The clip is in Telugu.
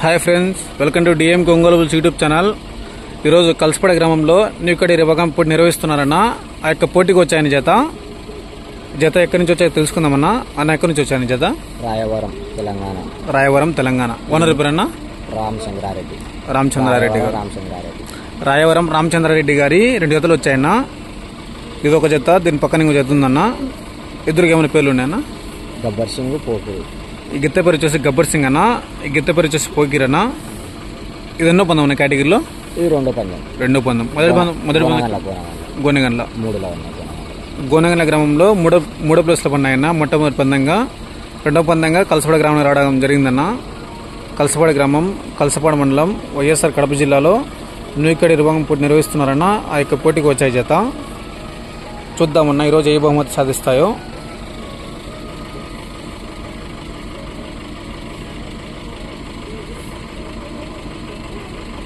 Hi friends, welcome to DM Ongole bulls YouTube channel. ఈరోజు కలసపడ గ్రామంలో న్యూకడి రివగం పోటీ నిర్వహిస్తున్నారన్న. ఆ యొక్క పోటీకి వచ్చాయని జత ఎక్కడి నుంచి వచ్చాయో తెలుసుకుందామన్నా. అన్న ఎక్కడి నుంచి వచ్చాయని జత? రాయవరం తెలంగాణ. ఓనర్ పేరన్న రామచంద్రారెడ్డి గారు. రాయవరం రామచంద్రారెడ్డి గారి 2 జతలు వచ్చాయన్న. ఇది ఒక జత, దీని పక్కన ఇంకో జత ఉందన్న. ఇద్దరికి ఏమైనా పేర్లు ఉన్నాయన్న? గబ్బర్ సింగ్, పోకూరు. ఈ గిత్త పేరు వచ్చేసి గబ్బర్ సింగ్ అన్న. ఈ గిత్త పేరు వచ్చేసి పోకీర్ అన్న. ఇది ఎన్నో పందం అన్న కేటగిరీలో? ఇది రెండో పందం. మొదటి గోనెగండ్ల. గోనెగండ్ల గ్రామంలో మూడో ప్లేస్లో పడినాయన్న. మొట్టమొదటి పందంగా. రెండో పందంగా కలసపడ గ్రామం రావడం జరిగిందన్న. కలసపడ గ్రామం, కలసపాడ మండలం, వైఎస్ఆర్ కడప జిల్లాలో న్యూకడి రివగం పోటీ నిర్వహిస్తున్నారన్న. ఆ యొక్క పోటీకి వచ్చాయి జత. చూద్దామన్నా ఈరోజు ఏ బహుమతి సాధిస్తాయో.